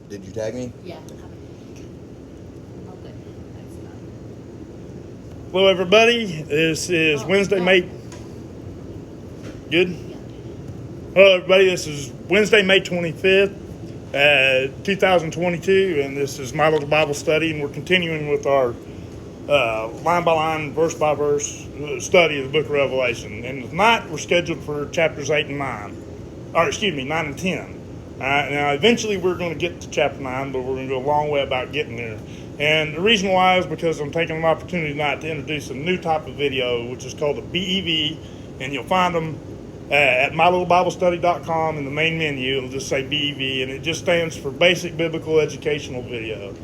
Did you tag me? Yeah. Oh, good. Thanks, God. Hello, everybody. This is Wednesday, May. Good? Yeah. Hello, everybody. This is Wednesday, May 25th, 2022, and this is my little Bible study, and we're continuing with our line-by-line, verse-by-verse study of the book of Revelation. And tonight, we're scheduled for chapters 8 and 9. 9 and 10. Now, eventually, we're going to get to chapter 9, but we're going to go a long way about getting there. And the reason why is because I'm taking an opportunity tonight to introduce a new type of video, which is called a BEV, and you'll find them at mylittlebiblestudy.com in the main menu. It'll just say BEV, and it just stands for Basic Biblical Educational Video.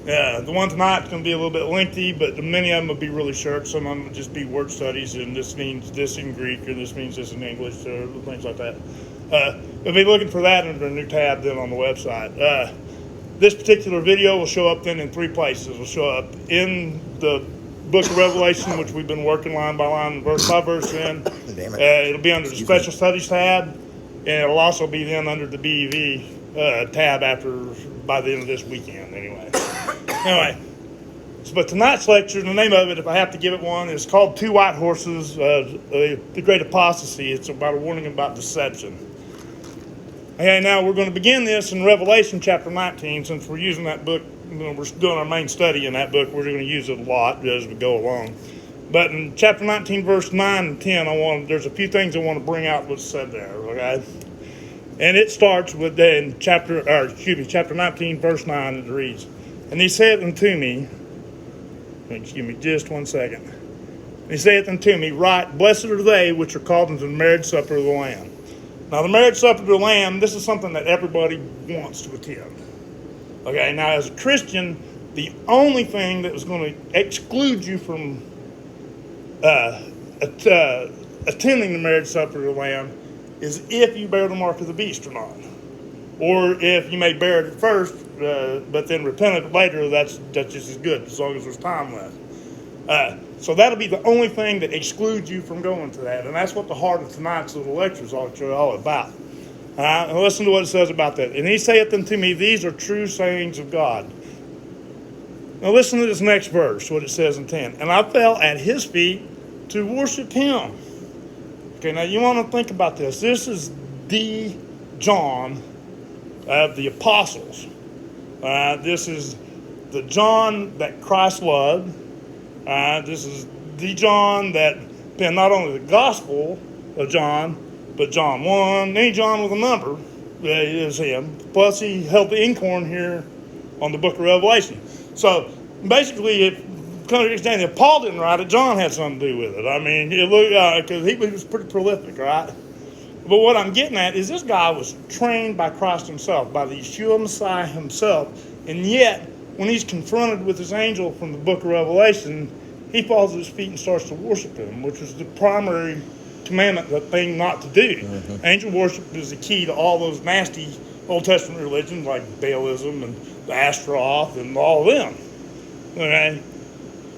The one tonight is going to be a little bit lengthy, but many of them will be really short. Some of them will just be word studies, and this means this in Greek, or this means this in English, or things like that. You'll be looking for that under a new tab then on the website. This particular video will show up then in three places. It'll show up in the book of Revelation, which we've been working line by line, verse by verse in. Damn it. It'll be under the Special Studies tab, and it'll also be then under the BEV tab by the end of this weekend anyway. But tonight's lecture, the name of it, if I have to give it one, is called Two White Horses, the Great Apostasy. It's about a warning about deception. Okay, now we're going to begin this in Revelation chapter 19. Since we're using that book, we're doing our main study in that book, we're going to use it a lot as we go along. But in chapter 19, verse 9 and 10, there's a few things I want to bring out what's said there, okay? And it starts with chapter 19, verse 9, and it reads, "And he said unto me," excuse me just one second. "And he saith unto me, Right, blessed are they which are called into the marriage supper of the Lamb." Now, the marriage supper of the Lamb, this is something that everybody wants to attend. Okay, now as a Christian, the only thing that was going to exclude you from attending the marriage supper of the Lamb is if you bear the mark of the beast or not. Or if you may bear it at first, but then repent of it later, that's just as good, as long as there's time left. So that'll be the only thing that excludes you from going to that. And that's what the heart of tonight's little lecture is all about. And listen to what it says about that. "And he saith unto me, These are true sayings of God." Now listen to this next verse, what it says in 10. "And I fell at his feet to worship him." Okay, now you want to think about this. This is the John of the apostles. This is the John that Christ loved. This is the John that penned not only the Gospel of John, but John 1, any John with a number is him. Plus he held the inkhorn here on the book of Revelation. So basically, if Paul didn't write it, John had something to do with it. I mean, because he was pretty prolific, right? But what I'm getting at is this guy was trained by Christ himself, by the Yeshua Messiah himself, and yet when he's confronted with his angel from the book of Revelation, he falls at his feet and starts to worship him, which is the primary commandment, the thing not to do. Mm-hmm. Angel worship is the key to all those nasty Old Testament religions like Baalism and the Ashtaroth and all of them. Okay?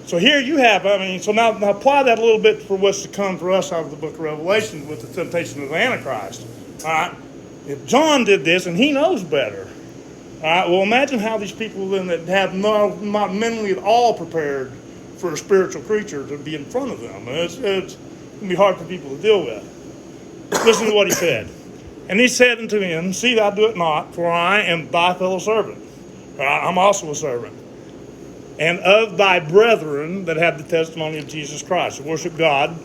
So here you have, so now apply that a little bit for what's to come for us out of the book of Revelation with the temptation of the Antichrist. All right? If John did this and he knows better, all right, well, imagine how these people then that have not mentally at all prepared for a spiritual creature to be in front of them. It's going to be hard for people to deal with. Listen to what he said. "And he said unto him, See thou do it not, for I am thy fellow servant. I'm also a servant. And of thy brethren that have the testimony of Jesus Christ." Worship God.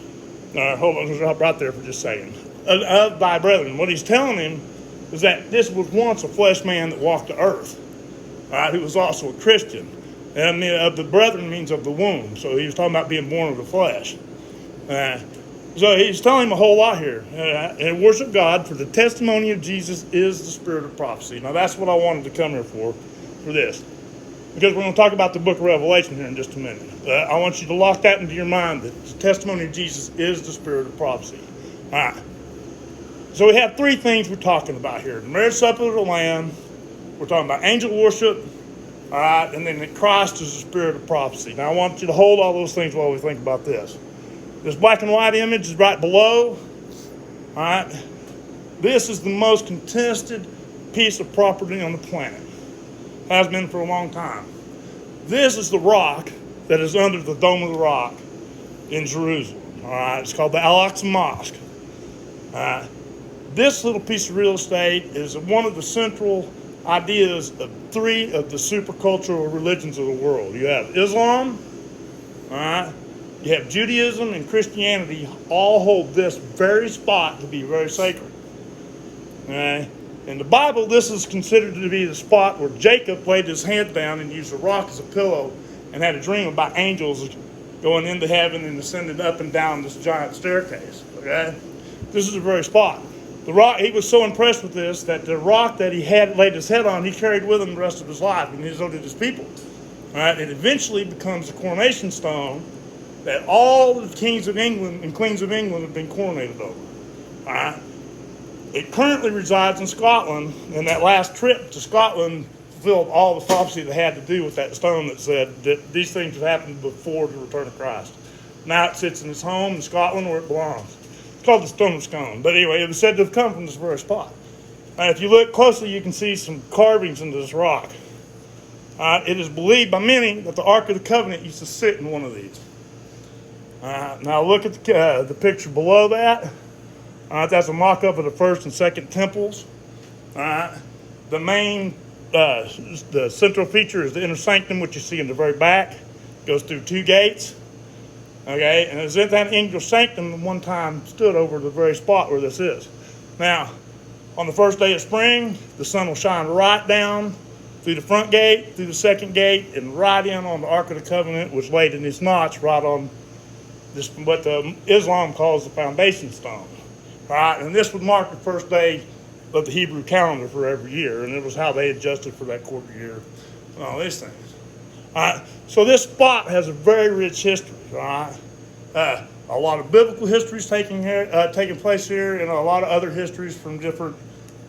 Hold on, I'll right there for just a second. Of thy brethren. What he's telling him is that this was once a flesh man that walked the earth, who was also a Christian. And of the brethren means of the womb. So he was talking about being born of the flesh. So he's telling him a whole lot here. And worship God, for the testimony of Jesus is the spirit of prophecy. Now that's what I wanted to come here for this. Because we're going to talk about the book of Revelation here in just a minute. I want you to lock that into your mind, that the testimony of Jesus is the spirit of prophecy. All right. So we have three things we're talking about here. The marriage supper of the Lamb. We're talking about angel worship. All right. And then that Christ is the spirit of prophecy. Now I want you to hold all those things while we think about this. This black and white image is right below. All right. This is the most contested piece of property on the planet. Has been for a long time. This is the rock that is under the Dome of the Rock in Jerusalem. All right, it's called the Al-Aqsa Mosque. This little piece of real estate is one of the central ideas of three of the supercultural religions of the world. You have Islam, all right, you have Judaism, and Christianity all hold this very spot to be very sacred. Okay? In the Bible, this is considered to be the spot where Jacob laid his head down and used a rock as a pillow and had a dream about angels going into heaven and ascending up and down this giant staircase. Okay? This is the very spot. The rock, he was so impressed with this that the rock that he had laid his head on, he carried with him the rest of his life, and so did his people. All right? It eventually becomes the coronation stone that all the kings of England and queens of England have been coronated over. All right? It currently resides in Scotland, and that last trip to Scotland fulfilled all the prophecy that had to do with that stone that said that these things had happened before the return of Christ. Now it sits in his home in Scotland where it belongs. It's called the Stone of Scone. But anyway, it was said to have come from this very spot. If you look closely, you can see some carvings into this rock. It is believed by many that the Ark of the Covenant used to sit in one of these. Now look at the picture below that. That's a mock-up of the first and second temples. The main, the central feature is the inner sanctum, which you see in the very back. Goes through two gates. Okay, and as if that inner sanctum one time stood over the very spot where this is. Now, on the first day of spring, the sun will shine right down through the front gate, through the second gate, and right in on the Ark of the Covenant, which laid in its notch right on this, what Islam calls the foundation stone. Right, and this would mark the first day of the Hebrew calendar for every year, and it was how they adjusted for that quarter year and all these things. All right, so this spot has a very rich history. All right, a lot of biblical histories taking place here, and a lot of other histories from different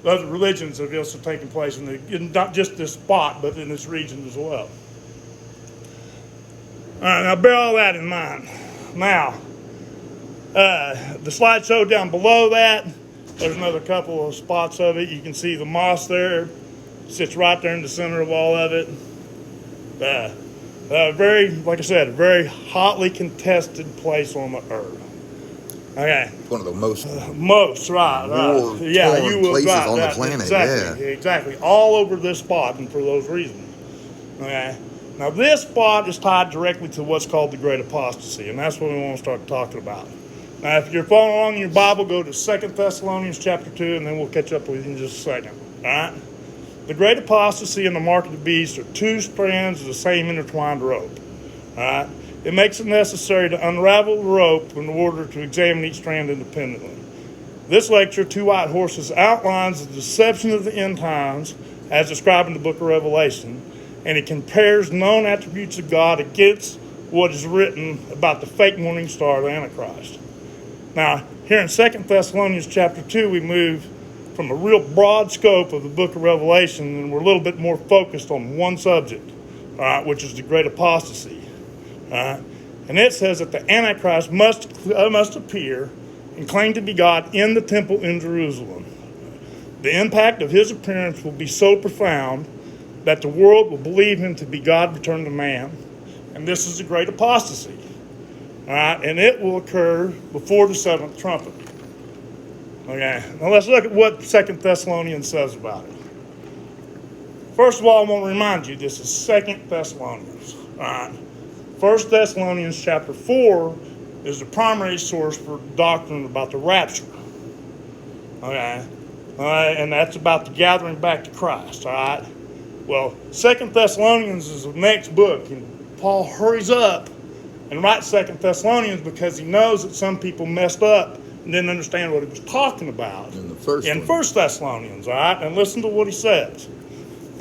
other religions have also taken place in not just this spot, but in this region as well. All right, now bear all that in mind. Now. The slideshow down below that, there's another couple of spots of it. You can see the mosque there. Sits right there in the center of all of it. Very, like I said, a very hotly contested place on the earth. Okay. One of the most right. Yeah, you will places right, on right, the planet. Exactly, exactly. All over this spot, and for those reasons. Okay. Now this spot is tied directly to what's called the Great Apostasy, and that's what we want to start talking about. Now, if you're following along in your Bible, go to 2 Thessalonians chapter 2, and then we'll catch up with you in just a second. All right? The Great Apostasy and the Mark of the Beast are two strands of the same intertwined rope. All right? It makes it necessary to unravel the rope in order to examine each strand independently. This lecture, Two White Horses, outlines the deception of the end times as described in the book of Revelation, and it compares known attributes of God against what is written about the fake morning star, the Antichrist. Now, here in 2 Thessalonians chapter 2, we move from a real broad scope of the book of Revelation, and we're a little bit more focused on one subject, which is the great apostasy. And it says that the Antichrist must appear and claim to be God in the temple in Jerusalem. The impact of his appearance will be so profound that the world will believe him to be God returned to man, and this is the great apostasy. All right, and it will occur before the seventh trumpet. Okay, now let's look at what 2 Thessalonians says about it. First of all, I want to remind you, this is 2 Thessalonians. All right, 1 Thessalonians chapter 4 is the primary source for doctrine about the rapture. Okay, all right, and that's about the gathering back to Christ. All right, well, 2 Thessalonians is the next book, and Paul hurries up and writes 2 Thessalonians because he knows that some people messed up and didn't understand what he was talking about in 1 Thessalonians, all right? And listen to what he says.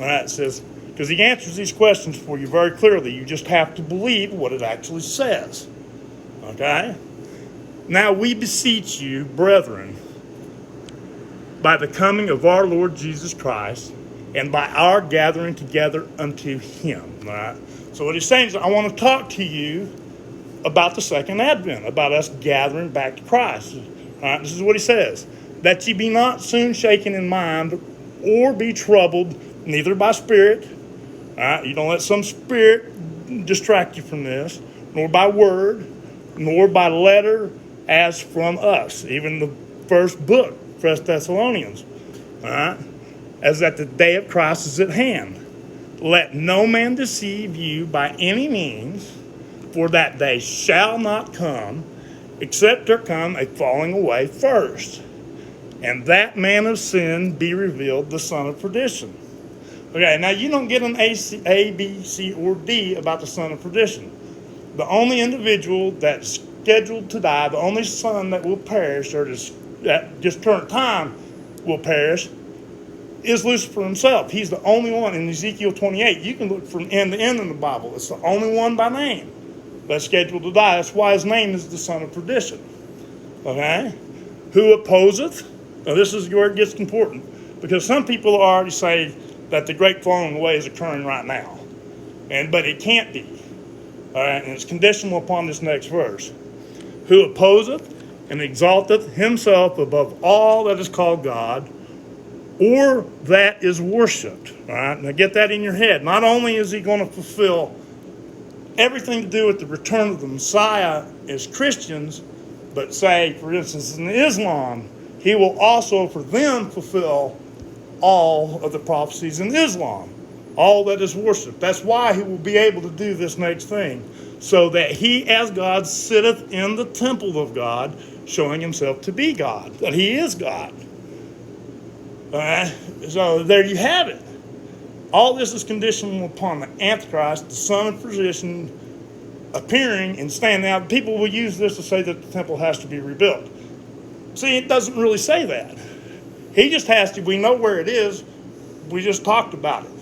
All right, it says, because he answers these questions for you very clearly. You just have to believe what it actually says, okay? Now we beseech you, brethren, by the coming of our Lord Jesus Christ and by our gathering together unto him, all right? So what he's saying is, I want to talk to you about the second advent, about us gathering back to Christ. All right, this is what he says. That ye be not soon shaken in mind, or be troubled, neither by spirit, All right, you don't let some spirit distract you from this, nor by word, nor by letter, as from us. Even the first book, 1 Thessalonians. All right, as that the day of Christ is at hand. Let no man deceive you by any means, for that day shall not come, except there come a falling away first, and that man of sin be revealed, the son of perdition. Okay, now you don't get an A, B, C, or D about the son of perdition. The only individual that's scheduled to die, the only son that will perish, or at this current time will perish, is Lucifer himself. He's the only one in Ezekiel 28. You can look from end to end in the Bible. It's the only one by name that's scheduled to die. That's why his name is the son of perdition. Okay? Who opposeth? Now this is where it gets important, because some people already say that the great falling away is occurring right now. But it can't be. All right? And it's conditional upon this next verse. Who opposeth and exalteth himself above all that is called God, or that is worshipped. All right, now get that in your head. Not only is he going to fulfill everything to do with the return of the Messiah as Christians, but say, for instance, in Islam, he will also for them fulfill all of the prophecies in Islam, all that is worshipped. That's why he will be able to do this next thing, so that he as God sitteth in the temple of God, showing himself to be God, that he is God. So there you have it. All this is conditional upon the Antichrist, the son of perdition, appearing and standing out. People will use this to say that the temple has to be rebuilt. See, it doesn't really say that. He just has to, we know where it is. We just talked about it.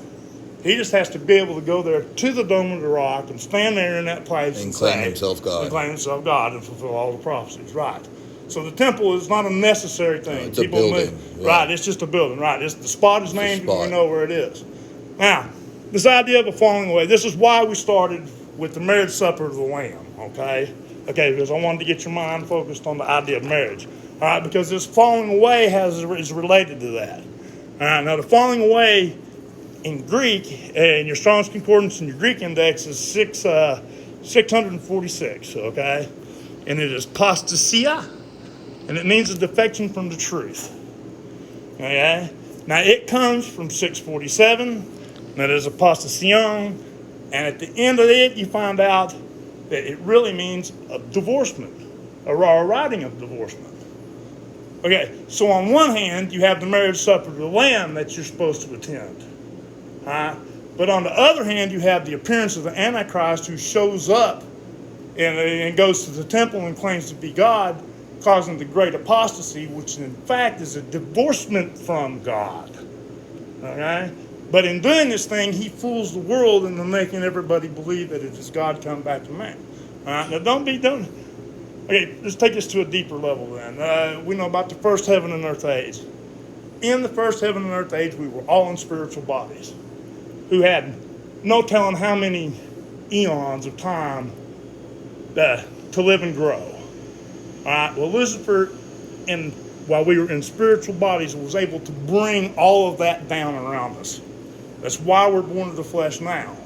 He just has to be able to go there to the Dome of the Rock and stand there in that place and claim himself God. And claim himself God and fulfill all the prophecies. Right. So the temple is not a necessary thing. It's a building. Right, it's just a building. Right, the spot is named and we know where it is. Now, this idea of a falling away, this is why we started with the marriage supper of the Lamb, okay? Okay, because I wanted to get your mind focused on the idea of marriage. All right, because this falling away is related to that. All right, now the falling away in Greek, in your Strong's Concordance and your Greek index is 646, okay? And it is apostasia. And it means a defection from the truth. Okay? Now it comes from 647. That is apostasion. And at the end of it, you find out that it really means a divorcement. A writing of divorcement. Okay, so on one hand, you have the marriage supper of the Lamb that you're supposed to attend. But on the other hand, you have the appearance of the Antichrist who shows up and goes to the temple and claims to be God, causing the great apostasy, which in fact is a divorcement from God. Okay? But in doing this thing, he fools the world into making everybody believe that it is God come back to man. Now okay, let's take this to a deeper level then. We know about the first heaven and earth age. In the first heaven and earth age, we were all in spiritual bodies who had no telling how many eons of time to live and grow. All right, well, Lucifer, while we were in spiritual bodies, was able to bring all of that down around us. That's why we're born of the flesh now.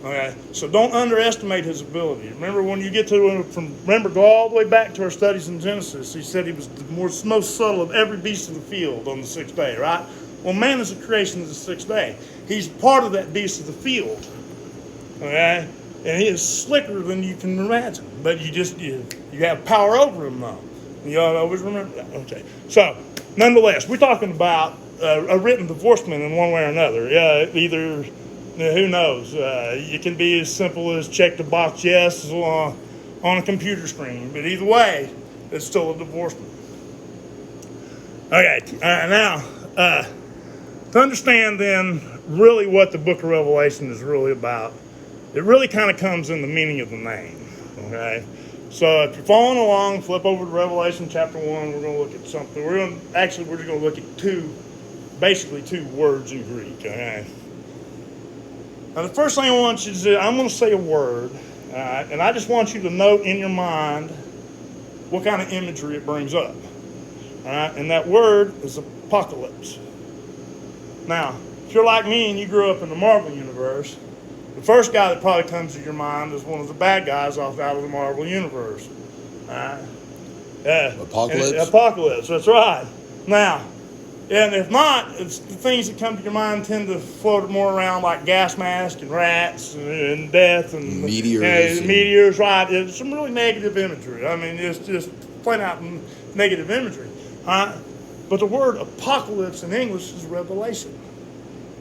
Okay, so don't underestimate his ability. Remember, when you get to remember, go all the way back to our studies in Genesis. He said he was the most subtle of every beast of the field on the sixth day, right? Well, man is a creation of the sixth day. He's part of that beast of the field. Okay, and he is slicker than you can imagine. But you have power over him, though. You ought to always remember that. Okay, so nonetheless, we're talking about a written divorcement in one way or another. Either. Who knows? It can be as simple as check the box yes on a computer screen. But either way, it's still a divorcement. Okay, now, to understand then really what the book of Revelation is really about, it really kind of comes in the meaning of the name. Okay? So if you're following along, flip over to Revelation chapter 1. We're going to look at something. We're just going to look at basically two words in Greek. Okay? Now, the first thing I want you to do, I'm going to say a word, and I just want you to note in your mind what kind of imagery it brings up. All right? And that word is apocalypse. Now, if you're like me and you grew up in the Marvel Universe, the first guy that probably comes to your mind is one of the bad guys out of the Marvel Universe. Apocalypse? Apocalypse, that's right. Now, and if not, it's the things that come to your mind tend to float more around like gas mask and rats and death and meteors. Meteors, right? It's some really negative imagery. I mean, it's just plain out negative imagery. But the word apocalypse in English is revelation.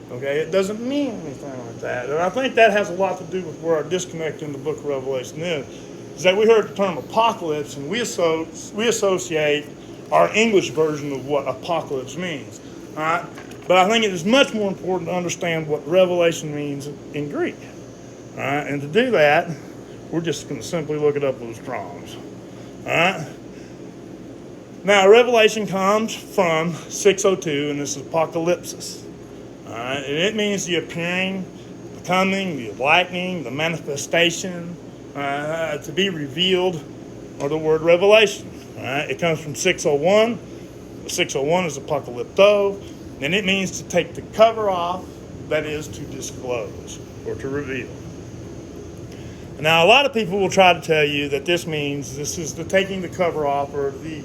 Okay, it doesn't mean anything like that. And I think that has a lot to do with where our disconnect in the book of Revelation is that we heard the term apocalypse and we associate our English version of what apocalypse means. All right? But I think it is much more important to understand what revelation means in Greek. All right? And to do that, we're just going to simply look it up with the Strong's. All right? Now, revelation comes from 602, and this is apocalypsis. All right? And it means the appearing, the coming, the lightning, the manifestation, to be revealed, or the word revelation. All right? It comes from 601. 601 is apocalypto, and it means to take the cover off, that is to disclose or to reveal. Now, a lot of people will try to tell you that this is the taking the cover off or the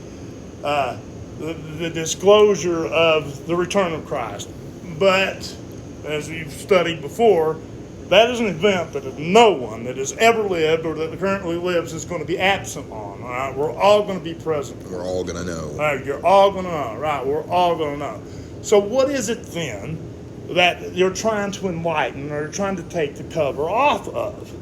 disclosure of the return of Christ. But, as we've studied before, that is an event that no one that has ever lived or that currently lives is going to be absent on. All right? We're all going to be present. We're all going to know. All right, you're all going to know. Right? We're all going to know. So what is it then that you're trying to enlighten or trying to take the cover off of?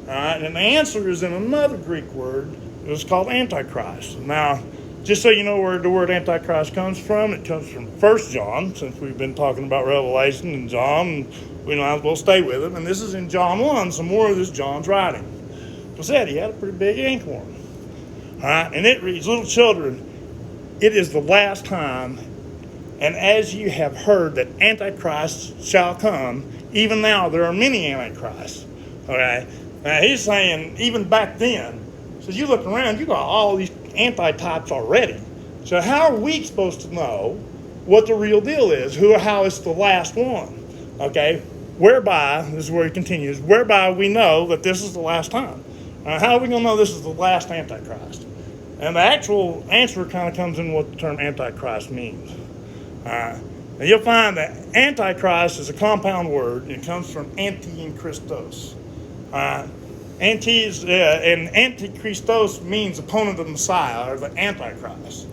All right? And the answer is in another Greek word. It's called Antichrist. Now, just so you know where the word Antichrist comes from, it comes from 1 John, since we've been talking about Revelation and John, we might as well stay with it. And this is in John 1, some more of this John's writing. It said he had a pretty big inkhorn. All right, and it reads, little children, it is the last time, and as you have heard that Antichrist shall come, even now there are many Antichrists. Okay, now he's saying even back then, so you look around, you got all these antitypes already. So how are we supposed to know what the real deal is? How it's the last one? Okay, whereby, this is where he continues, whereby we know that this is the last time. How are we going to know this is the last Antichrist? And the actual answer kind of comes in what the term Antichrist means. And you'll find that Antichrist is a compound word. It comes from anti and Christos. Anti is, and Antichristos means opponent of the Messiah, or the Antichrist.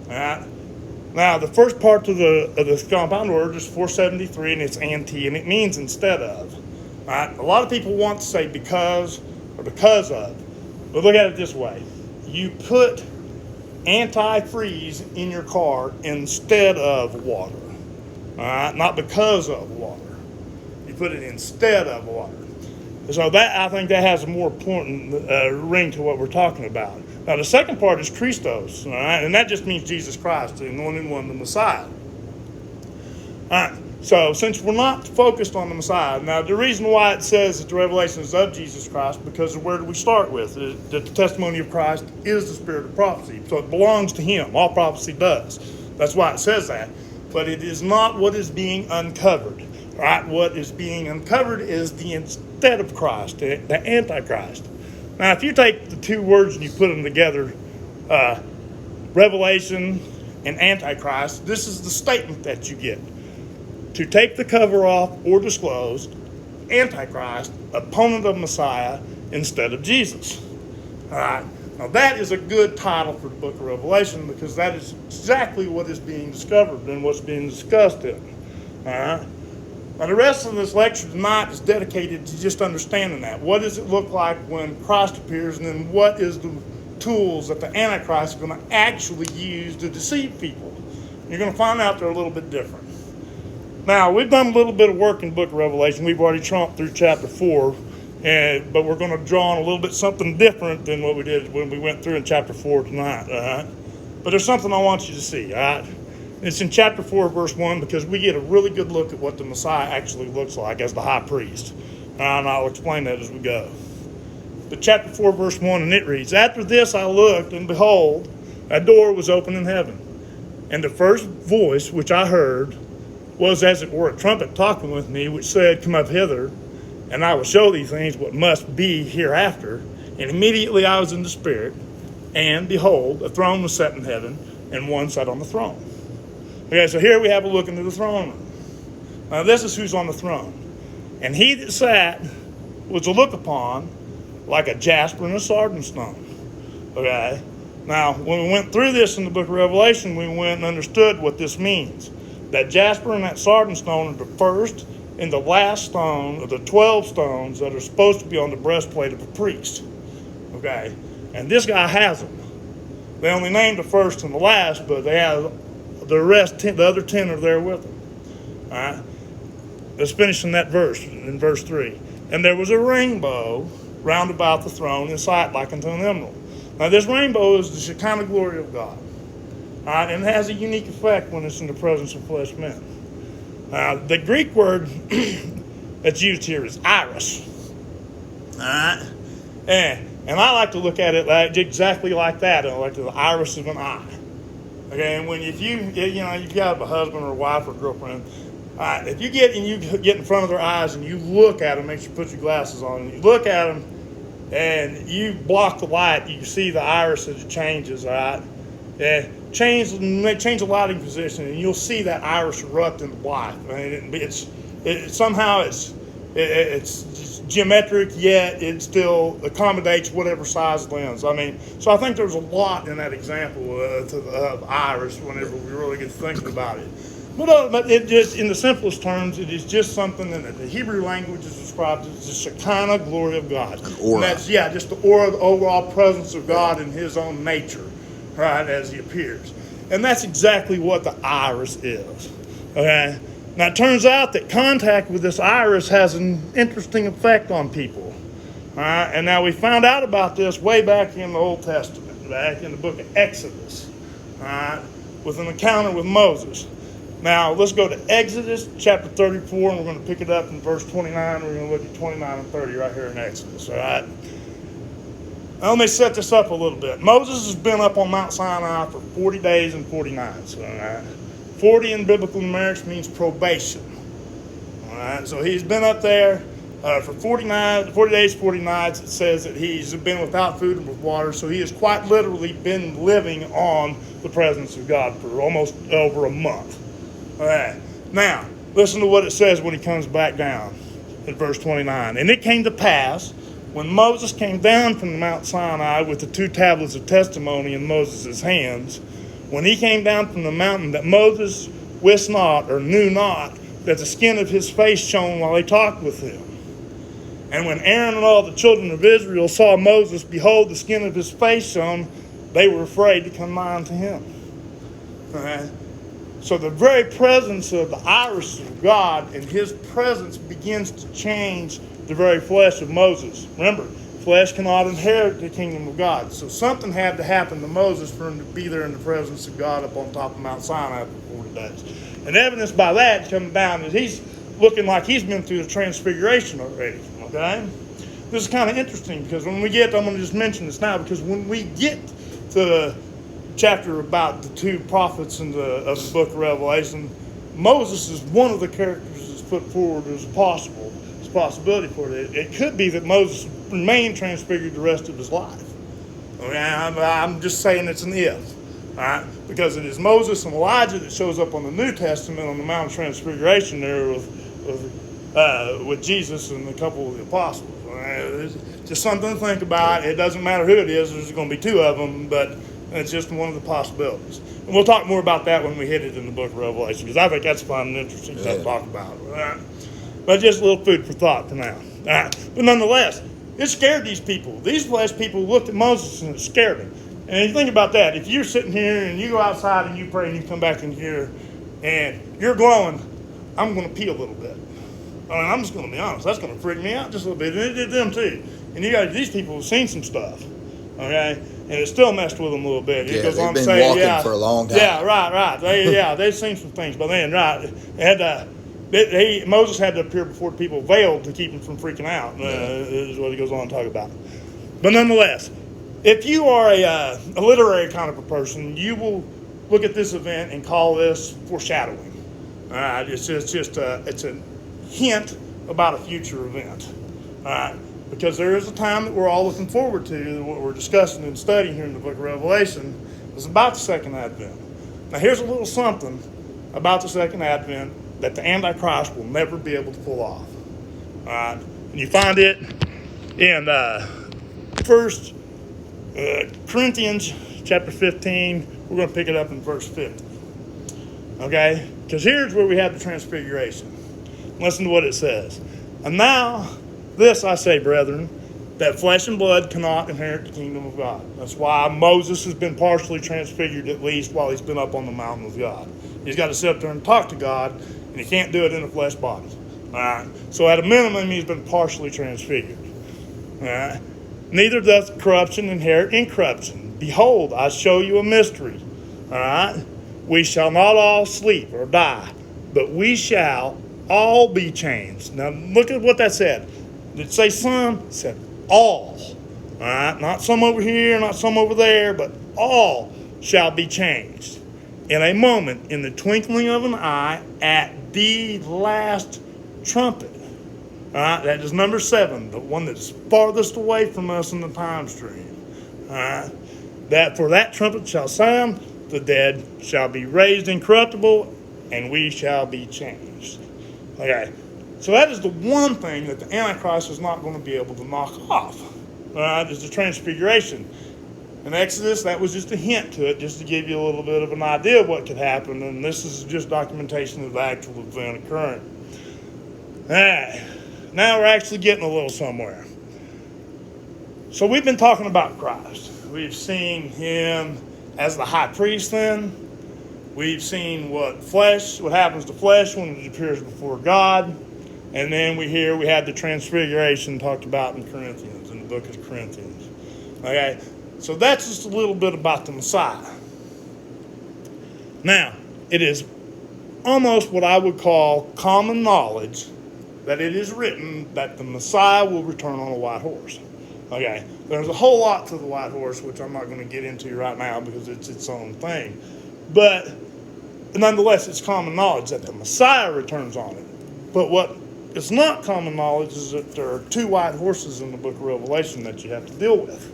Now, the first part of the compound word is 473, and it's anti, and it means instead of. A lot of people want to say because or because of. But look at it this way. You put antifreeze in your car instead of water. Not because of water. You put it instead of water. So that, I think that has a more important ring to what we're talking about. Now, the second part is Christos, all right? And that just means Jesus Christ, the anointed one, the Messiah. All right, so since we're not focused on the Messiah, now the reason why it says that the revelation is of Jesus Christ, because where do we start with? That the testimony of Christ is the spirit of prophecy. So it belongs to him. All prophecy does. That's why it says that. But it is not what is being uncovered. Right? What is being uncovered is the instead of Christ, the Antichrist. Now, if you take the two words and you put them together, revelation and Antichrist, this is the statement that you get. To take the cover off or disclose, Antichrist, opponent of Messiah, instead of Jesus. All right. Now, that is a good title for the book of Revelation because that is exactly what is being discovered and what's being discussed in it. All right. Now, the rest of this lecture tonight is dedicated to just understanding that. What does it look like when Christ appears, and then what is the tools that the Antichrist is going to actually use to deceive people? You're going to find out they're a little bit different. Now, we've done a little bit of work in the book of Revelation. We've already tromped through chapter 4, but we're going to draw on a little bit something different than what we did when we went through in chapter 4 tonight. All right? But there's something I want you to see. All right? It's in chapter 4, verse 1, because we get a really good look at what the Messiah actually looks like as the high priest. And I'll explain that as we go. But chapter 4, verse 1, and it reads, after this I looked, and behold, a door was opened in heaven. And the first voice which I heard was as it were a trumpet talking with me, which said, Come up hither, and I will show thee things what must be hereafter. And immediately I was in the Spirit, and behold, a throne was set in heaven, and one sat on the throne. Okay, so here we have a look into the throne room. Now this is who's on the throne. And he that sat was to look upon like a jasper and a sardine stone. Okay? Now, when we went through this in the book of Revelation, we went and understood what this means. That jasper and that sardine stone are the first and the last stone of the 12 stones that are supposed to be on the breastplate of a priest. Okay? And this guy has them. They only named the first and the last, but they have the rest, the other 10 are there with them. All right? Let's finish in that verse, in verse 3. And there was a rainbow round about the throne in sight like unto an emerald. Now this rainbow is the Shekinah glory of God. All right? And it has a unique effect when it's in the presence of flesh men. The Greek word that's used here is iris. All right? And I like to look at it like, exactly like that, like the iris of an eye. Okay, and if you got a husband or a wife or girlfriend, if you get in front of their eyes and you look at them, make sure you put your glasses on, and you look at them and you block the light, you see the iris as it changes, all right? They change the lighting position, and you'll see that iris erupt into life. I mean, somehow it's geometric, yet it still accommodates whatever size lens. I mean, so I think there's a lot in that example of iris whenever we really get thinking about it. But it just, in the simplest terms, it is just something that the Hebrew language is described as the Shekinah glory of God. An aura. And that's, just the aura, the overall presence of God in his own nature, right, as he appears. And that's exactly what the iris is. Okay? Now, it turns out that contact with this iris has an interesting effect on people. All right? And now we found out about this way back in the Old Testament, back in the book of Exodus, all right, with an encounter with Moses. Now, let's go to Exodus chapter 34, and we're going to pick it up in verse 29. We're going to look at 29 and 30 right here in Exodus, all right? Now, let me set this up a little bit. Moses has been up on Mount Sinai for 40 days and 40 nights, all right? 40 in biblical numerics means probation, all right? So he's been up there for 40 days, 40 nights. It says that he's been without food and with water, so he has quite literally been living on the presence of God for almost over a month. All right. Now, listen to what it says when he comes back down in verse 29. And it came to pass, when Moses came down from Mount Sinai with the 2 tablets of testimony in Moses' hands, when he came down from the mountain, that Moses wist not or knew not that the skin of his face shone while he talked with him. And when Aaron and all the children of Israel saw Moses, behold, the skin of his face shone, they were afraid to come nigh unto him. All right. So the very presence of the iris of God and his presence begins to change the very flesh of Moses. Remember, flesh cannot inherit the kingdom of God. So something had to happen to Moses for him to be there in the presence of God up on top of Mount Sinai for 40 days. And evidence by that coming down is he's looking like he's been through the transfiguration already. Okay? This is kind of interesting because when we get, I'm going to just mention this now, because when we get to the chapter about the 2 prophets of the book of Revelation, Moses is one of the characters that's put forward as a possibility for it. It could be that Moses remained transfigured the rest of his life. Okay, I'm just saying it's an if, all right? Because it is Moses and Elijah that shows up on the New Testament on the Mount of Transfiguration there with Jesus and a couple of the apostles. All right? It's just something to think about. It doesn't matter who it is. There's going to be 2 of them, but it's just one of the possibilities. And we'll talk more about that when we hit it in the book of Revelation, because I think that's fun and interesting stuff to talk about. All right? But just a little food for thought for now. All right? But nonetheless, it scared these people. These flesh people looked at Moses and it scared them. And you think about that. If you're sitting here and you go outside and you pray and you come back in here and you're glowing, I'm going to pee a little bit. I mean, I'm just going to be honest. That's going to freak me out just a little bit. And it did them too. And these people have seen some stuff. Okay? And it still messed with them a little bit. Yeah, they've been walking for a long time. Yeah, right. They've seen some things by then, right? Moses had to appear before the people veiled to keep them from freaking out, is what he goes on to talk about. But nonetheless, if you are a literary kind of a person, you will look at this event and call this foreshadowing. All right, it's just it's a hint about a future event. All right, because there is a time that we're all looking forward to, what we're discussing and studying here in the book of Revelation is about the second advent. Now, here's a little something about the second advent that the Antichrist will never be able to pull off. All right, and you find it in First Corinthians chapter 15. We're going to pick it up in verse 50. Okay, because here's where we have the transfiguration. Listen to what it says. And now, this I say, brethren, that flesh and blood cannot inherit the kingdom of God. That's why Moses has been partially transfigured, at least while he's been up on the mountain with God. He's got to sit up there and talk to God, and he can't do it in a flesh body. All right. So at a minimum, he's been partially transfigured. All right. Neither doth corruption inherit incorruption. Behold, I show you a mystery. All right. We shall not all sleep or die, but we shall all be changed. Now look at what that said. Did it say some? It said all. All right. Not some over here, not some over there, but all shall be changed. In a moment, in the twinkling of an eye, at the last trumpet. All right, that is number 7, the one that's farthest away from us in the time stream. All right, that for that trumpet shall sound, the dead shall be raised incorruptible, and we shall be changed. Okay, so that is the one thing that the Antichrist is not going to be able to knock off. All right, is the transfiguration. In Exodus, that was just a hint to it, just to give you a little bit of an idea of what could happen, and this is just documentation of the actual event occurring. All right, now we're actually getting a little somewhere. So we've been talking about Christ. We've seen him as the high priest then. We've seen what happens to flesh when it appears before God. And then we had the transfiguration talked about in Corinthians, in the book of Corinthians. Okay, so that's just a little bit about the Messiah. Now, it is almost what I would call common knowledge that it is written that the Messiah will return on a white horse. Okay, there's a whole lot to the white horse, which I'm not going to get into right now because it's its own thing. But nonetheless, it's common knowledge that the Messiah returns on it. But what is not common knowledge is that there are 2 white horses in the book of Revelation that you have to deal with.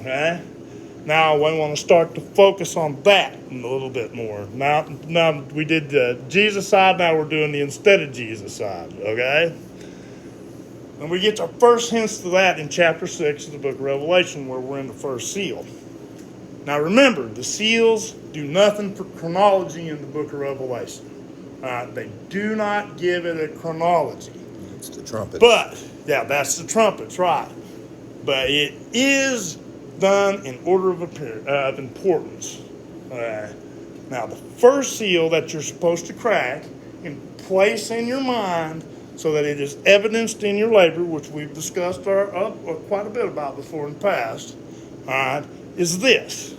Okay? Now we want to start to focus on that a little bit more. Now we did the Jesus side, now we're doing the instead of Jesus side, okay? And we get our first hints to that in chapter 6 of the book of Revelation, where we're in the first seal. Now remember, the seals do nothing for chronology in the book of Revelation. They do not give it a chronology. It's the trumpet. But, yeah, that's the trumpets, right. But it is done in order of importance. Now, the first seal that you're supposed to crack and place in your mind so that it is evidenced in your labor, which we've discussed quite a bit about before in the past, all right, is this.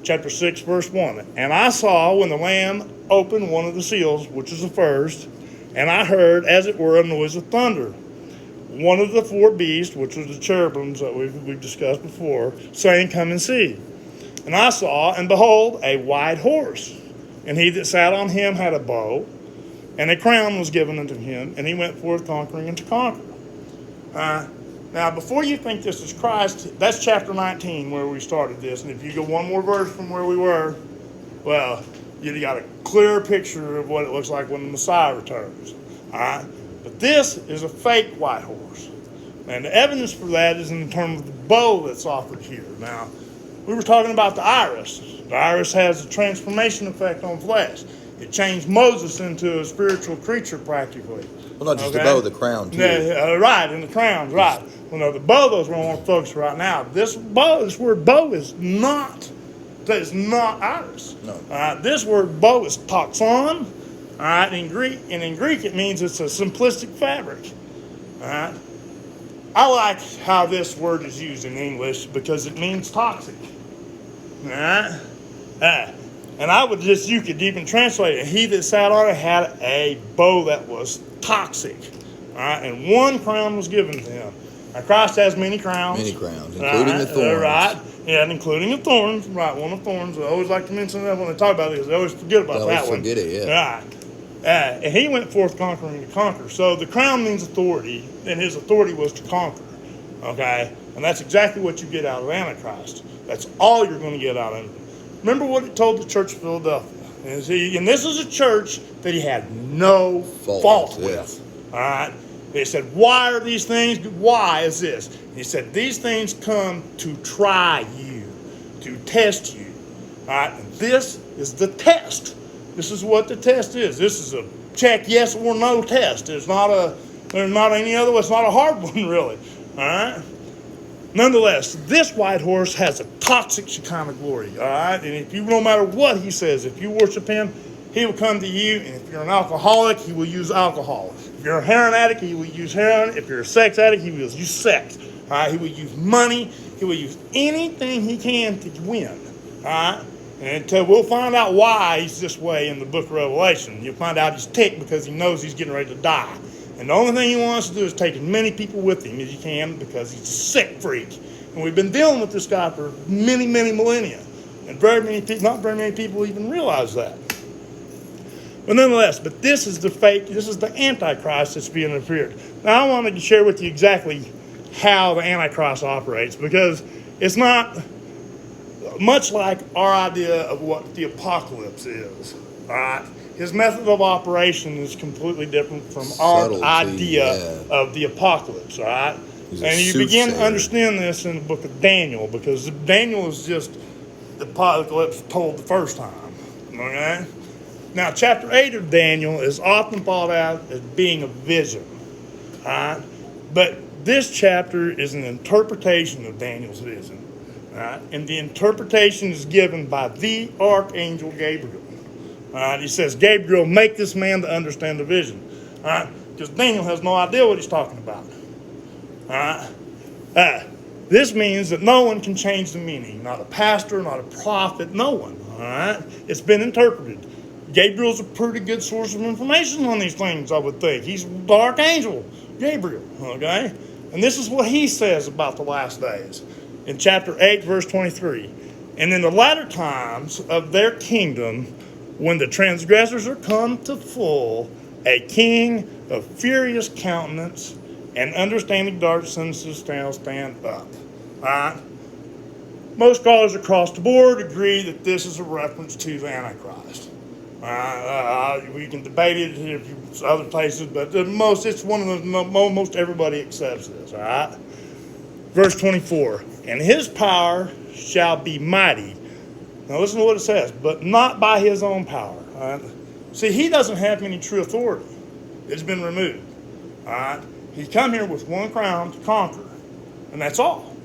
Chapter 6, verse 1. And I saw when the Lamb opened one of the seals, which is the first, and I heard, as it were, a noise of thunder. One of the 4 beasts, which was the cherubims that we've discussed before, saying, Come and see. And I saw, and behold, a white horse. And he that sat on him had a bow, and a crown was given unto him, and he went forth conquering and to conquer. Now, before you think this is Christ, that's chapter 19 where we started this. And if you go one more verse from where we were, well, you got a clearer picture of what it looks like when the Messiah returns. All right? But this is a fake white horse. And the evidence for that is in terms of the bow that's offered here. Now, we were talking about the iris. The iris has a transformation effect on flesh. It changed Moses into a spiritual creature practically. Well, not just the bow, the crown too. Yeah, right, and the crown's right. Well, no, the bow, those we want to focus right now. This word bow is not iris. No. This word bow is toxon. All right, in Greek it means it's a simplistic fabric. All right, I like how this word is used in English because it means toxic. All right, and you could even translate it. He that sat on it had a bow that was toxic. All right, and one crown was given to him. Now Christ has many crowns. Many crowns, including the thorns. Right. Yeah, including the thorns. Right, one of the thorns. I always like to mention that when they talk about this. They always forget about that one. Forget it, yeah. Right. And he went forth conquering to conquer. So the crown means authority, and his authority was to conquer. Okay? And that's exactly what you get out of Antichrist. That's all you're going to get out of him. Remember what it told the church of Philadelphia. And this is a church that he had no fault with. All right? They said, why are these things? Why is this? He said, these things come to try you, to test you. All right? And this is the test. This is what the test is. This is a check yes or no test. There's not any other. It's not a hard one, really. All right? Nonetheless, this white horse has a toxic Shekinah glory, all right? And if you, no matter what he says, if you worship him, he will come to you. And if you're an alcoholic, he will use alcohol. If you're a heroin addict, he will use heroin. If you're a sex addict, he will use sex. All right? He will use money. He will use anything he can to win, all right? And we'll find out why he's this way in the book of Revelation. You'll find out he's ticked because he knows he's getting ready to die. And the only thing he wants to do is take as many people with him as he can because he's a sick freak. And we've been dealing with this guy for many, many millennia. And not very many people even realize that. But nonetheless, this is the Antichrist that's being appeared. Now I wanted to share with you exactly how the Antichrist operates, because it's not much like our idea of what the apocalypse is. All right? His method of operation is completely different from our idea of the apocalypse, all right? And you begin to understand this in the book of Daniel, because Daniel is just the apocalypse told the first time, okay? Now, chapter 8 of Daniel is often thought out as being a vision, all right? But this chapter is an interpretation of Daniel's vision, all right? And the interpretation is given by the archangel Gabriel. All right, he says, Gabriel, make this man to understand the vision. All right, because Daniel has no idea what he's talking about. All right, this means that no one can change the meaning. Not a pastor, not a prophet, no one. All right, it's been interpreted. Gabriel's a pretty good source of information on these things, I would think. He's the archangel, Gabriel. Okay, and this is what he says about the last days in chapter 8, verse 23. And in the latter times of their kingdom, when the transgressors are come to full, a king of furious countenance and understanding dark senses shall stand up. All right? Most scholars across the board agree that this is a reference to the Antichrist. We can debate it in other places, but it's one of the most everybody accepts this. All right? Verse 24, and his power shall be mighty. Now listen to what it says, but not by his own power. All right? See, he doesn't have any true authority. It's been removed. All right? He's come here with one crown to conquer, and that's all.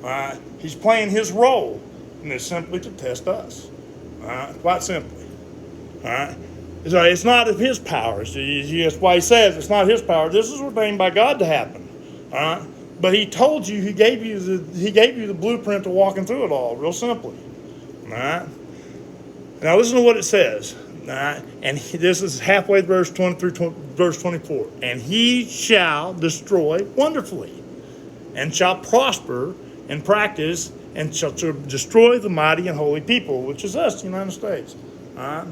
All right? He's playing his role, and it's simply to test us. All right? Quite simply. All right? So it's not of his power. See, that's why he says it's not his power. This is ordained by God to happen. All right? But he told you, he gave you the blueprint to walking through it all, real simply. All right. Now listen to what it says. All right. And this is halfway verse 20 through verse 24. And he shall destroy wonderfully, and shall prosper and practice, and shall destroy the mighty and holy people, which is us, the United States. All right.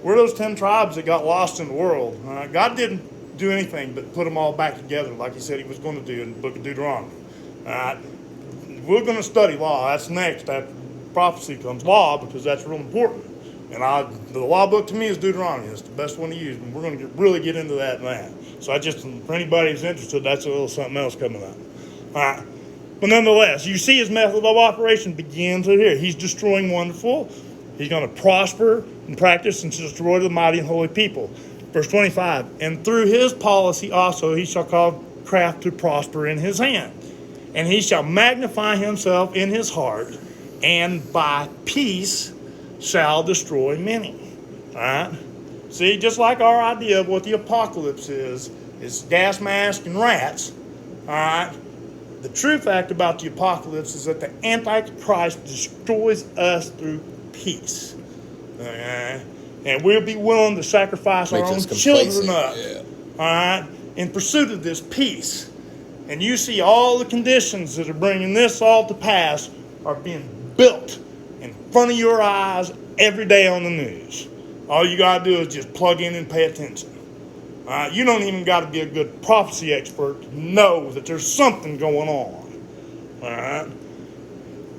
We're those 10 tribes that got lost in the world. All right. God didn't do anything but put them all back together, like he said he was going to do in the book of Deuteronomy. All right. We're going to study law. That's next after prophecy comes law, because that's real important. And the law book to me is Deuteronomy. It's the best one to use, and we're going to really get into that now. So for anybody who's interested, that's a little something else coming up. All right. But nonetheless, you see his method of operation begins right here. He's destroying wonderful. He's going to prosper and practice and destroy the mighty and holy people. Verse 25, and through his policy also he shall cause craft to prosper in his hand. And he shall magnify himself in his heart, and by peace shall destroy many. All right? See, just like our idea of what the apocalypse is gas mask and rats. All right? The true fact about the apocalypse is that the Antichrist destroys us through peace. All right? And we'll be willing to sacrifice our own children up. Yeah. All right? In pursuit of this peace. And you see all the conditions that are bringing this all to pass are being built in front of your eyes every day on the news. All you got to do is just plug in and pay attention. You don't even got to be a good prophecy expert to know that there's something going on. All right?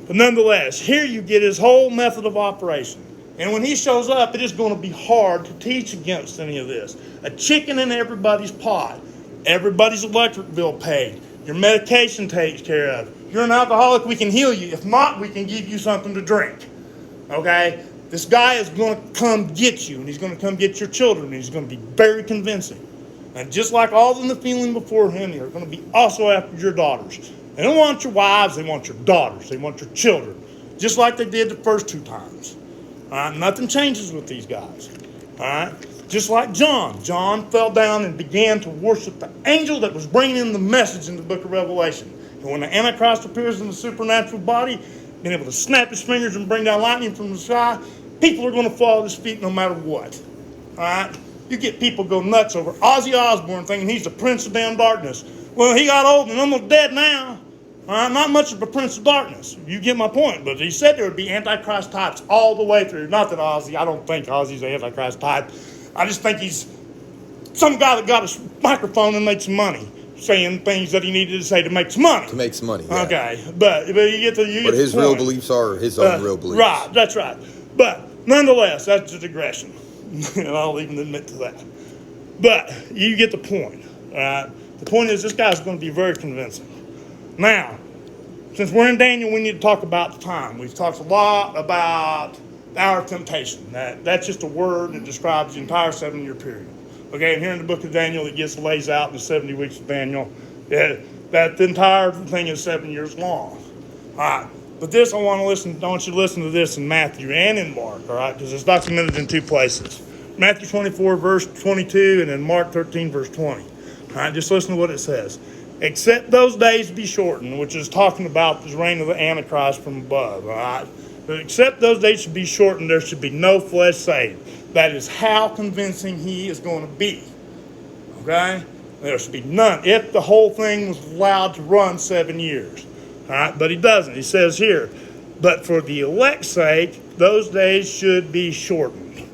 But nonetheless, here you get his whole method of operation. And when he shows up, it is going to be hard to teach against any of this. A chicken in everybody's pot. Everybody's electric bill paid. Your medication takes care of. You're an alcoholic, we can heal you. If not, we can give you something to drink. Okay? This guy is going to come get you, and he's going to come get your children, and he's going to be very convincing. And just like all in the feeling before him, they're going to be also after your daughters. They don't want your wives, they want your daughters. They want your children. Just like they did the first 2 times. All right? Nothing changes with these guys. All right? Just like John. John fell down and began to worship the angel that was bringing in the message in the book of Revelation. And when the Antichrist appears in the supernatural body, being able to snap his fingers and bring down lightning from the sky, people are going to fall at his feet no matter what. All right? You get people go nuts over Ozzy Osbourne thinking he's the prince of damn darkness. Well, he got old and almost dead now. All right? Not much of a prince of darkness. You get my point. But he said there would be Antichrist types all the way through. Not that I don't think Ozzy's an Antichrist type. I just think he's some guy that got a microphone and made some money, saying things that he needed to say to make some money. To make some money, yeah. Okay, but you get the But his real beliefs are his own real beliefs. Right, that's right. But nonetheless, that's a digression. And I'll even admit to that. But you get the point. All right? The point is this guy's going to be very convincing. Now, since we're in Daniel, we need to talk about the time. We've talked a lot about the hour of temptation. That's just a word that describes the entire 7-year period. Okay, and here in the book of Daniel, it gets lays out in the 70 weeks of Daniel that the entire thing is 7 years long. All right, but this I want you to listen to this in Matthew and in Mark, all right, because it's documented in 2 places. Matthew 24, verse 22, and then Mark 13, verse 20. All right, just listen to what it says. Except those days be shortened, which is talking about the reign of the Antichrist from above, all right? But except those days should be shortened, there should be no flesh saved. That is how convincing he is going to be. Okay? There should be none. If the whole thing was allowed to run 7 years. All right? But he doesn't. He says here, but for the elect's sake, those days should be shortened.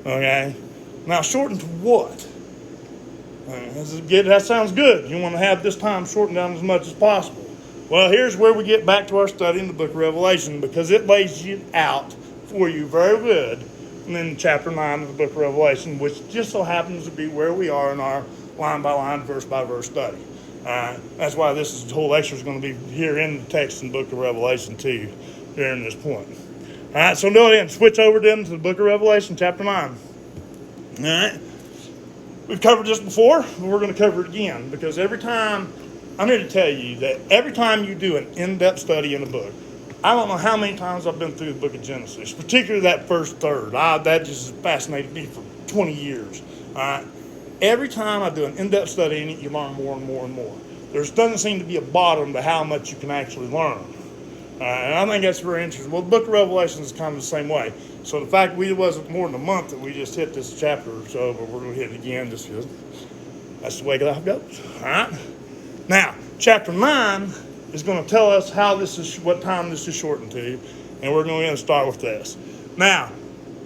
Okay? Now, shortened to what? That sounds good. You want to have this time shortened down as much as possible. Well, here's where we get back to our study in the book of Revelation, because it lays it out for you very good in chapter 9 of the book of Revelation, which just so happens to be where we are in our line-by-line, verse-by-verse study. That's why this whole lecture is going to be here in the text in the book of Revelation too, during this point. All right, so go ahead and switch over then to the book of Revelation, chapter 9. All right? We've covered this before, but we're going to cover it again, because every time, I'm here to tell you that every time you do an in-depth study in a book, I don't know how many times I've been through the book of Genesis, particularly that first third. That just fascinated me for 20 years. All right? Every time I do an in-depth study in it, you learn more and more and more. There doesn't seem to be a bottom to how much you can actually learn. And I think that's very interesting. Well, the book of Revelation is kind of the same way. So the fact it wasn't more than a month that we just hit this chapter or so, but we're going to hit it again just because that's the way life goes. All right? Now, chapter 9 is going to tell us what time this is shortened to, and we're going to start with this. Now,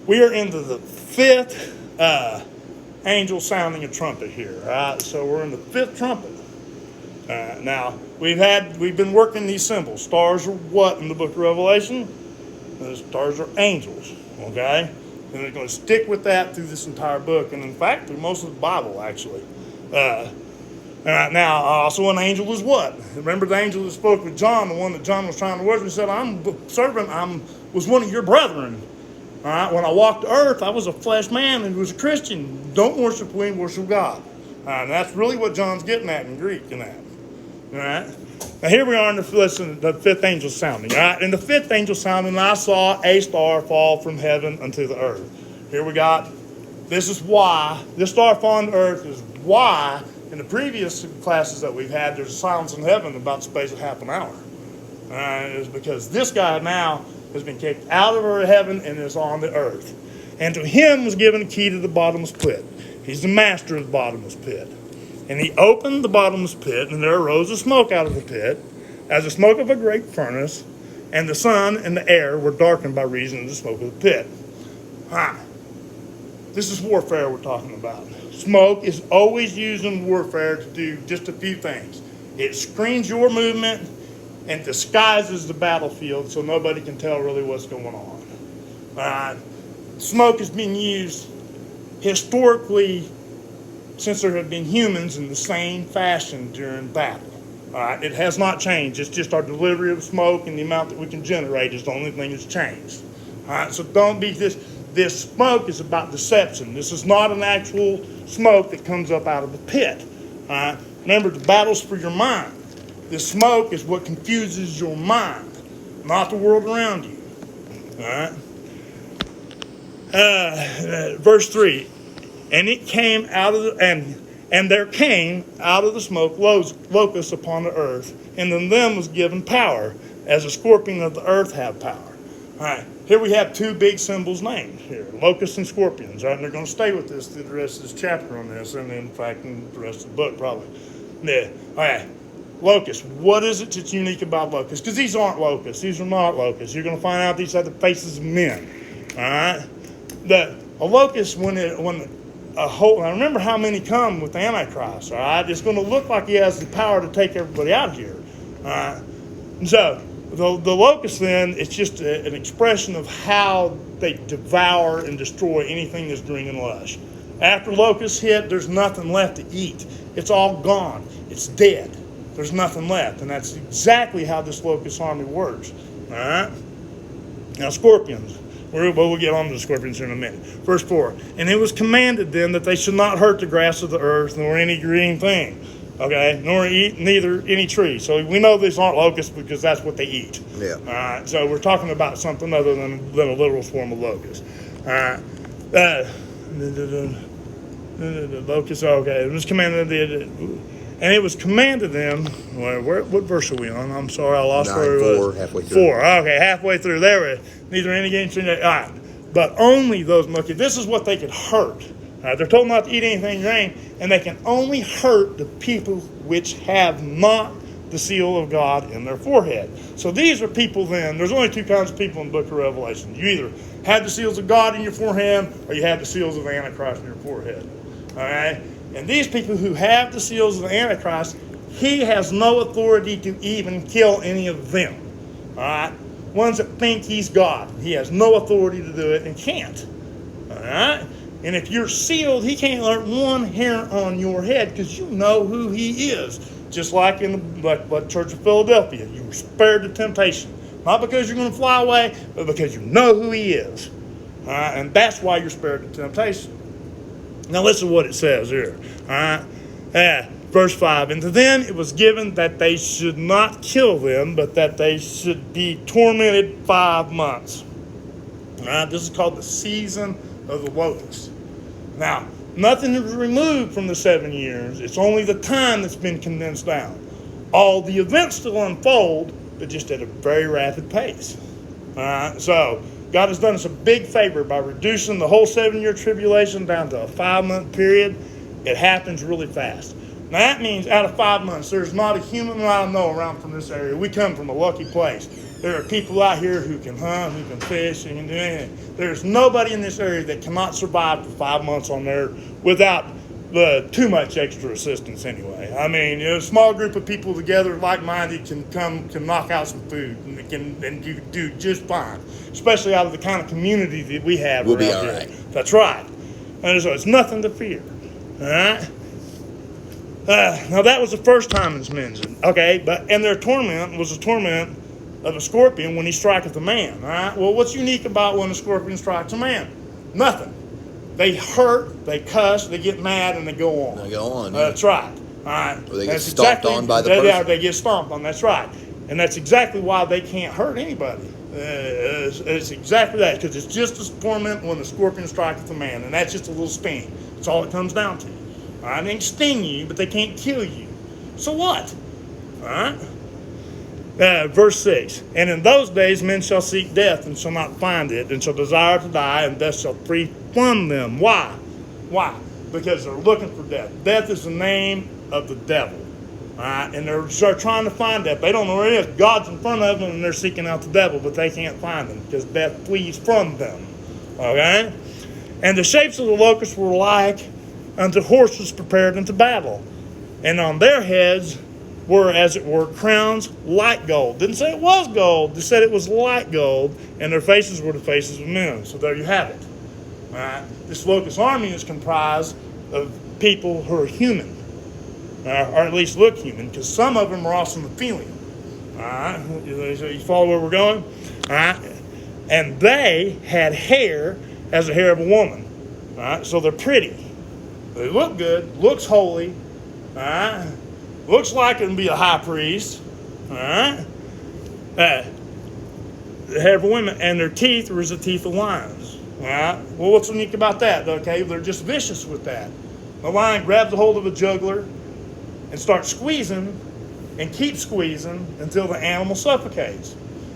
we are into the 5th angel sounding a trumpet here. All right? So we're in the 5th trumpet. Now, we've been working these symbols. Stars are what in the book of Revelation? The stars are angels, okay? And they're going to stick with that through this entire book, and in fact, through most of the Bible, actually. Now, also an angel is what? Remember the angel that spoke with John, the one that John was trying to worship? He said, I'm a servant, was one of your brethren. All right? When I walked the earth, I was a flesh man and was a Christian. Don't worship me, worship God. And that's really what John's getting at in Greek in that. All right? Now here we are in the 5th angel sounding. All right? In the 5th angel sounding, I saw a star fall from heaven unto the earth. Here we got, this is why, this star falling to earth is why, in the previous classes that we've had, there's a silence in heaven about the space of half an hour. It's because this guy now has been kicked out of heaven and is on the earth. And to him was given the key to the bottomless pit. He's the master of the bottomless pit. And he opened the bottomless pit, and there arose a smoke out of the pit, as the smoke of a great furnace, and the sun and the air were darkened by reason of the smoke of the pit. This is warfare we're talking about. Smoke is always used in warfare to do just a few things. It screens your movement and disguises the battlefield so nobody can tell really what's going on. Smoke has been used historically since there have been humans in the same fashion during battle. It has not changed. It's just our delivery of smoke and the amount that we can generate is the only thing that's changed. So don't be this. This smoke is about deception. This is not an actual smoke that comes up out of the pit. Remember, the battle's for your mind. This smoke is what confuses your mind, not the world around you. Verse 3, and it came out of the, and there came out of the smoke locusts upon the earth, and in them was given power, as a scorpion of the earth have power. All right, here we have two big symbols named here, locusts and scorpions. Right, and they're going to stay with us through the rest of this chapter on this, and in fact, in the rest of the book probably. Yeah. All right, locusts. What is it that's unique about locusts? Because these aren't locusts. These are not locusts. You're going to find out these are the faces of men. All right. A locust, when a whole, now remember how many come with the Antichrist, all right? It's going to look like he has the power to take everybody out of here, all right? So the locust then, it's just an expression of how they devour and destroy anything that's green and lush. After locusts hit, there's nothing left to eat. It's all gone. It's dead. There's nothing left, and that's exactly how this locust army works, all right? Now, scorpions. We'll get on to the scorpions in a minute. Verse 4, and it was commanded them that they should not hurt the grass of the earth, nor any green thing, okay, nor eat neither any tree. So we know these aren't locusts because that's what they eat. Yeah. All right, so we're talking about something other than a literal form of locust. All right. The locust, okay, it was commanded, and it was commanded them, what verse are we on? I'm sorry, I lost where it was. 4, halfway through. 4, okay, halfway through. There, neither any game, all right. But only those monkeys, this is what they could hurt. All right, they're told not to eat anything green, and they can only hurt the people which have not the seal of God in their forehead. So these are people then, there's only two kinds of people in the book of Revelation. You either have the seals of God in your forehead, or you have the seals of the Antichrist in your forehead. All right? And these people who have the seals of the Antichrist, he has no authority to even kill any of them. All right? Ones that think he's God. He has no authority to do it and can't. All right? And if you're sealed, he can't hurt one hair on your head because you know who he is. Just like in the Church of Philadelphia. You were spared the temptation. Not because you're going to fly away, but because you know who he is. All right? And that's why you're spared the temptation. Now listen to what it says here. All right? Verse 5, and to them it was given that they should not kill them, but that they should be tormented 5 months. All right? This is called the season of the locust. Now, nothing is removed from the 7 years. It's only the time that's been condensed down. All the events still unfold, but just at a very rapid pace. All right? So, God has done us a big favor by reducing the whole 7-year tribulation down to a 5-month period. It happens really fast. Now that means out of 5 months, there's not a human that I know around from this area. We come from a lucky place. There are people out here who can hunt, who can fish, who can do anything. There's nobody in this area that cannot survive for 5 months on there without too much extra assistance anyway. I mean, a small group of people together, like-minded, can knock out some food and you do just fine, especially out of the kind of community that we have We'll around be all here. right. That's right. And so it's nothing to fear. All right? Now that was the first time it's mentioned, okay? And their torment was a torment of a scorpion when he striketh a man. All right. Well, what's unique about when a scorpion strikes a man? Nothing. They hurt, they cuss, they get mad, and they go on. They go on. That's right. All right. Or they get stomped on by the person. Yeah, they get stomped on. That's right. And that's exactly why they can't hurt anybody. It's exactly that, because it's just a torment when the scorpion striketh a man, and that's just a little sting. That's all it comes down to. All right, they can sting you, but they can't kill you. So what? All right? Verse 6, and in those days men shall seek death and shall not find it, and shall desire to die, and death shall flee from them. Why? Why? Because they're looking for death. Death is the name of the devil. All right? And they're trying to find death. They don't know where it is. God's in front of them, and they're seeking out the devil, but they can't find him because death flees from them. Okay? And the shapes of the locusts were like unto horses prepared unto battle. And on their heads were, as it were, crowns like gold. Didn't say it was gold. They said it was like gold. And their faces were the faces of men. So there you have it. All right? This locust army is comprised of people who are human. Or at least look human. Because some of them are also Nephilim. All right? You follow where we're going? All right? And they had hair as the hair of a woman. All right? So they're pretty. They look good. Looks holy. All right? Looks like it can be a high priest. All right? The hair of a woman. And their teeth were as the teeth of lions. All right? Well, what's unique about that? Okay, they're just vicious with that. The lion grabs a hold of a jugular and starts squeezing and keeps squeezing until the animal suffocates.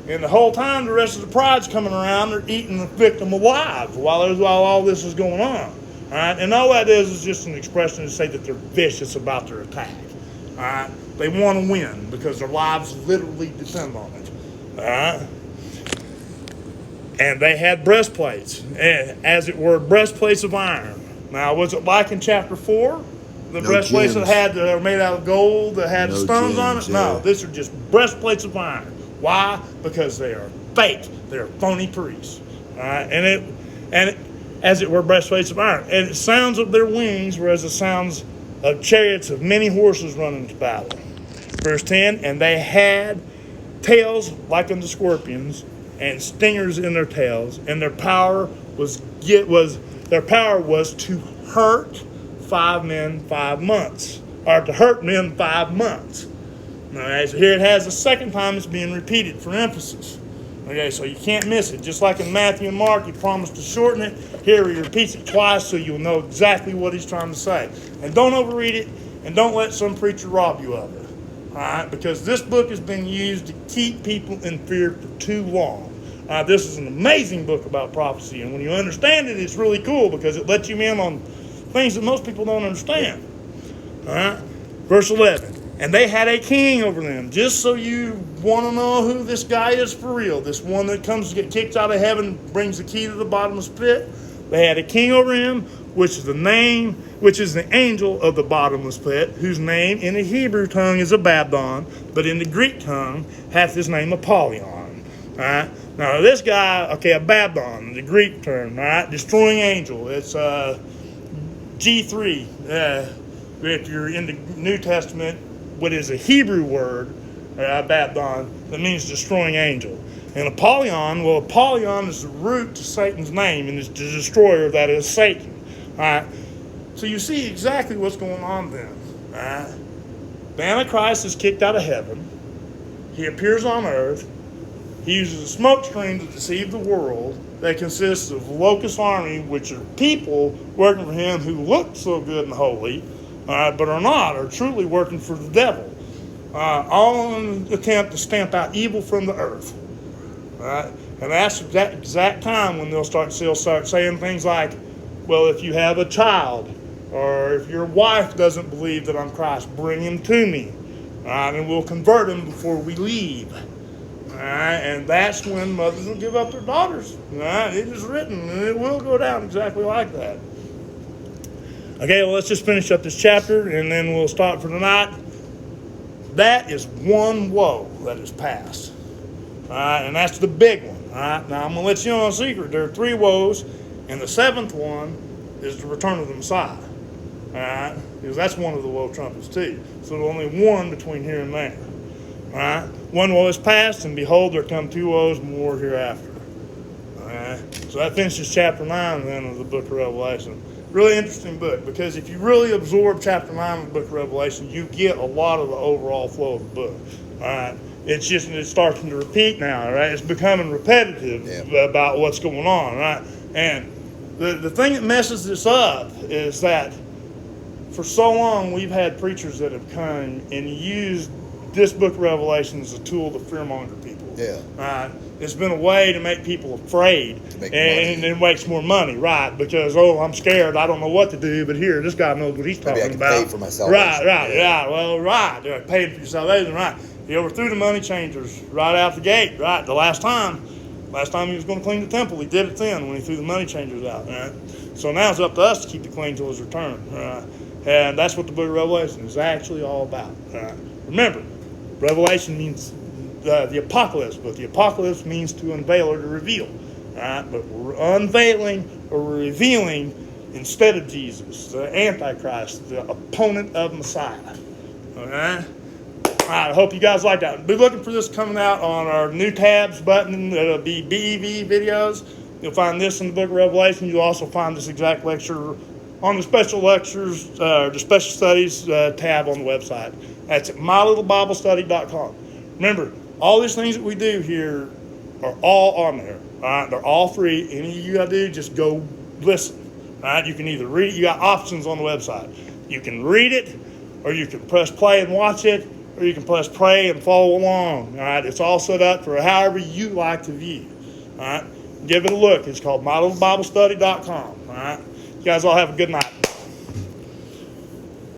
And the whole time, the rest of the pride's coming around, they're eating the victim alive while all this is going on. All right? And all that is just an expression to say that they're vicious about their attack. All right? They want to win because their lives literally depend on it. All right? And they had breastplates, as it were, breastplates of iron. Now, was it like in chapter 4? The No breastplates gems. that were made out of gold, that had No stones on it? gems, No, yeah. these are just breastplates of iron. Why? Because they are fake. They're phony priests. All right? And as it were, breastplates of iron. And the sounds of their wings were as the sounds of chariots of many horses running to battle. Verse 10, and they had tails like unto scorpions, and stingers in their tails, and their power was to hurt 5 men 5 months, or to hurt men 5 months. All right, so here it has the second time it's being repeated for emphasis. Okay, so you can't miss it. Just like in Matthew and Mark, he promised to shorten it. Here he repeats it twice so you'll know exactly what he's trying to say. And don't overread it, and don't let some preacher rob you of it. All right, because this book has been used to keep people in fear for too long. This is an amazing book about prophecy, and when you understand it, it's really cool because it lets you in on things that most people don't understand. All right, verse 11. And they had a king over them, just so you want to know who this guy is for real. This one that comes to get kicked out of heaven, brings the key to the bottomless pit. They had a king over him, which is the angel of the bottomless pit, whose name in the Hebrew tongue is Abaddon, but in the Greek tongue hath his name Apollyon. All right. Now this guy, okay, Abaddon, the Greek term, all right, destroying angel. It's G3. If you're in the New Testament, what is a Hebrew word, Abaddon, that means destroying angel. And Apollyon, well, Apollyon is the root to Satan's name, and it's the destroyer that is Satan. All right. So you see exactly what's going on then. All right. The Antichrist is kicked out of heaven. He appears on earth. He uses a smoke screen to deceive the world that consists of locust army, which are people working for him who look so good and holy, but are not, are truly working for the devil. All in an attempt to stamp out evil from the earth. Right? And that's that exact time when they'll start saying things like, well, if you have a child, or if your wife doesn't believe that I'm Christ, bring him to me. And we'll convert him before we leave. And that's when mothers will give up their daughters. It is written, and it will go down exactly like that. Okay, well, let's just finish up this chapter, and then we'll stop for tonight. That is one woe that is passed. And that's the big one. Now, I'm going to let you know a secret. There are 3 woes, and the 7th one is the return of the Messiah. Because that's one of the woe trumpets, too. So there's only one between here and there. One woe is past, and behold, there come 2 woes more hereafter. So that finishes chapter 9 then of the book of Revelation. Really interesting book, because if you really absorb chapter 9 of the book of Revelation, you get a lot of the overall flow of the book. It's starting to repeat now, right? It's becoming repetitive about what's going on, right? And the thing that messes this up is that for so long we've had preachers that have come and used this book of Revelation is a tool to fearmonger people. It's been a way to make people afraid and it makes more money, right? Because, I'm scared, I don't know what to do, but here, this guy knows what he's talking about. Maybe I can pay for my salvation. Right. Well, right. They're paying for your salvation, right. He overthrew the money changers right out the gate, right? The last time he was going to clean the temple, he did it then when he threw the money changers out, right? So now it's up to us to keep it clean till his return. And that's what the book of Revelation is actually all about. Remember, Revelation means the apocalypse, but the apocalypse means to unveil or to reveal. But we're unveiling or revealing instead of Jesus, the Antichrist, the opponent of Messiah. All right? I hope you guys like that. Be looking for this coming out on our new tabs button. It'll be BEV videos. You'll find this in the book of Revelation. You'll also find this exact lecture on the special lectures, the special studies tab on the website. That's at mylittlebiblestudy.com. Remember, all these things that we do here are all on there. All right? They're all free. Any of you gotta do, just go listen. All right? You can either read it. You got options on the website. You can read it, or you can press play and watch it, or you can press play and follow along. All right? It's all set up for however you like to view. All right? Give it a look. It's called mylittlebiblestudy.com. All right? You guys all have a good night.